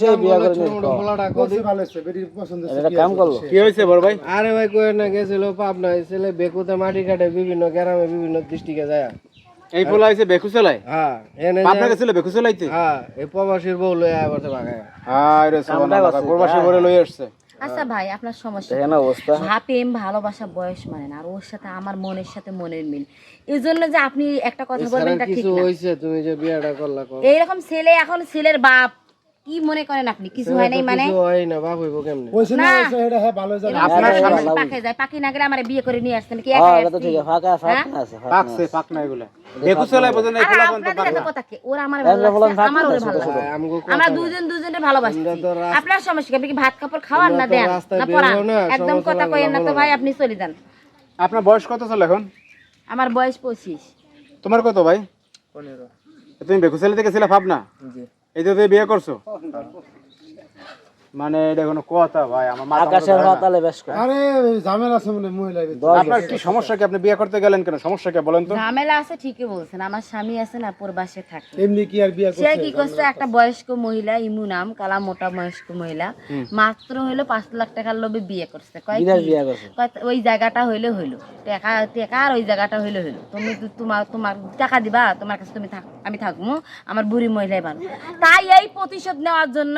সে বিয়া করে এটা কাম করলো কি হয়েছে বড় ভাই? আরে ভাই কই না গেছিল পাবনা ছেলে বেকুতে মাটি কাটে বিভিন্ন গ্রামে বিভিন্ন ডিস্ট্রিক্টে যায়। এই পোলা হইছে বেকু চালায়? হ্যাঁ এনে পাবনা গেছিল বেকু চালাইতে? হ্যাঁ এই প্রবাসীর বউ লয়ে আইবতে ভাগায়। হায় রে সুবহানাল্লাহ, প্রবাসী বলে লই আসছে। আচ্ছা ভাই আপনার সমস্যা দেখেন অবস্থা প্রেম ভালোবাসা বয়স মানে না, আর ওর সাথে আমার মনের সাথে মনের মিল, এই জন্য যে আপনি একটা কথা বলবেন এটা ঠিক কিছু না। হইছে তুমি যে বিয়াটা করলা কো? এইরকম ছেলে এখন ছেলের বাপ কি মনে করেন আপনি? কিছু হয় নাই মানে? কিছু হয় না, বাপ হইব কেমনে? না আপনার আপনার সামনে পাকে যায়, পাকি না গেলে আমার বিয়ে করে নিয়ে আসতেন কি হ্যাঁ একা এটা তো ঠিক আছে ফাঁকা ফাঁকা আছে পাকছে পাক না এগুলা বেকু চালায় বোঝেন এই পোলা পর্যন্ত পাক না। কথা কি ওরা আমার ভালো লাগছে, আমার ওরে ভালো লাগছে, আমগো আমরা দুজনের ভালোবাসি। আপনার সমস্যা কি? আপনি কি ভাত কাপড় খাওয়ার না দেন না পড়ান? একদম কথা কইেন না তো ভাই, আপনি চলে যান। আপনার বয়স কত চলে এখন? আমার বয়স 25। তোমার কত ভাই? 15। তুমি বেকু চালাইতে গেছিলে পাবনা? জি। এই যে বিয়ে করছো মানে এটা কোনো কথা ভাই? আমার মাথা আকাশের পাতালে বেশ করে আরে ঝামেলা আছে মানে মহিলা আপনার কি সমস্যা? কি আপনি বিয়ে করতে গেলেন কেন? সমস্যা কি বলেন তো? ঝামেলা আছে ঠিকই বলছেন, আমার স্বামী আছে না প্রবাসে থাকে, এমনি কি আর বিয়া সে কি করছে একটা বয়স্ক মহিলা, ইমু নাম, কালা মোটা বয়স্ক মহিলা, মাত্র হইলো 5 লাখ টাকার লোভে বিয়ে করছে। কয় বিরাট কি? বিয়া করছে কয় ওই জায়গাটা হইলে হইলো, টাকা টাকা আর ওই জায়গাটা হইলে হইলো, তুমি তোমার তোমার টাকা দিবা, তোমার কাছে তুমি থাক, আমি থাকবো, আমার বুড়ি মহিলাই ভালো। তাই এই প্রতিশোধ নেওয়ার জন্য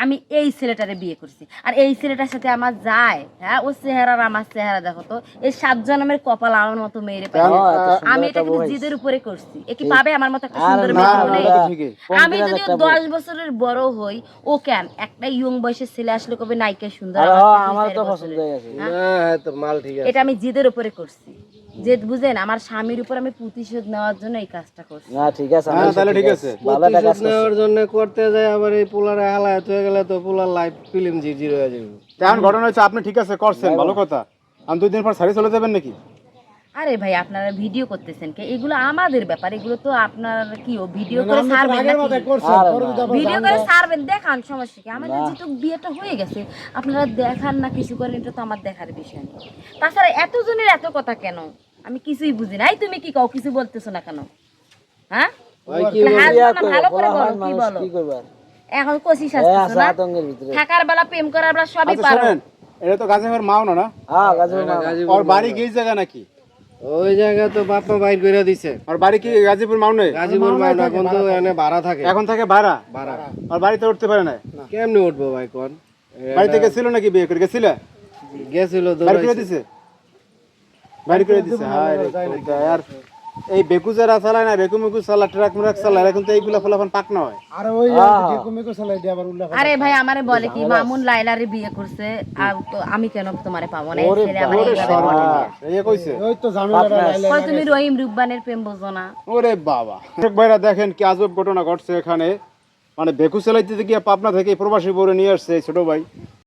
আমি এই ছেলেটারে বিয়ে করছি। আর এই ছেলেটার সাথে আমার যায়, হ্যাঁ, ও চেহারা আর আমার চেহারা দেখো তো, এই 7 জন্মের কপাল আমার মতো মেয়েরে পাই। আমি এটা কিন্তু জিদের উপরে করছি। এ কি পাবে আমার মতো একটা সুন্দর মেয়ে? মনে আমি যদি 10 বছরের বড় হই, ও কেন একটা ইয়ং বয়সের ছেলে আসলে কবে নায়িকা সুন্দর? আরে হ্যাঁ আমার তো পছন্দ হয়ে গেছে না হ্যাঁ তো মাল ঠিক আছে। এটা আমি জিদের উপরে করছি। জেদ বুঝেন, আমার স্বামীর উপর আমি প্রতিশোধ নেওয়ার জন্য এই কাজটা করছি। না ঠিক আছে হ্যাঁ তাহলে ঠিক আছে। ভালো একটা কাজ প্রতিশোধ নেওয়ার জন্য করতে যায় আবার এই পোলারে হালায়াত হয়ে গেলে তো পোলার লাইফ ফিল্ম জিরো হয়ে যাবে। তেমন ঘটনা হচ্ছে, আপনি ঠিক আছে করছেন, ভালো কথা। আমি 2 দিন পর সারি চলে যাবেন নাকি? আরে ভাই আপনারা ভিডিও করতেছেন কে? এগুলো আমাদের ব্যাপার, এগুলো তো আপনারা কি ও ভিডিও করে ছাড়বেন নাকি? ভিডিও করে ছাড়বেন, দেখান, সমস্যা কি? আমাদের যেহেতু বিয়েটা হয়ে গেছে, আপনারা দেখান না কিছু করেন, এটা তো আমার দেখার বিষয় না। তাছাড়া এতজনের এত কথা কেন আমি কিছুই বুঝি না। এই তুমি কি কও? কিছু বলতেছো না কেন? হ্যাঁ ভালো করে বলো, কি বলো? কি করবে আর এখন কোশিশ আসতেছো না? আতঙ্কের ভিতরে থাকার বেলা প্রেম করার বেলা সবই আচ্ছা পারো। শুনেন, এটা তো গাজীপুর মাও না? হ্যাঁ গাজীপুর ওর বাড়ি কি এই জায়গা নাকি? ওই জায়গা তো বাপ মা বাইর করে দিছে। ওর বাড়ি কি গাজীপুর মাও নয়? গাজীপুর মাও না, কিন্তু এনে ভাড়া থাকে। এখন থেকে ভাড়া? ভাড়া আর বাড়িতে উঠতে পারে না? কেমনে উঠবো ভাই কোন? বাড়িতে গেছিল নাকি? বিয়ে করে গেছিল? গেছিল বাড়ি করে দিছে? বাড়ি করে দিছে? হায় রে খোদা, আর এই বেকু যারা চালায় না, বেকু মেকু চালা, ট্রাক মুরাক চালায়, এখন তো এইগুলা ফলাফল পাক না হয়। আরে ওই মেকো চালাই দিয়ে আবার উল্লেখ আরে ভাই আমারে বলে কি মামুন লাইলারে বিয়ে করছে, আর তো আমি কেন তোমারে পাবো না? এই ছেলে আমারে এইভাবে বলে না। এই কইছে ওই তো ঝামেলা কই তুমি রহিম রুব্বানের প্রেম বোঝো না? ওরে বাবা, ভাইরা দেখেন কি আজব ঘটনা ঘটছে এখানে। মানে বেকু চালাইতে গিয়ে পাবনা থেকে প্রবাসী বরে নিয়ে আসছে এই ছোট ভাই।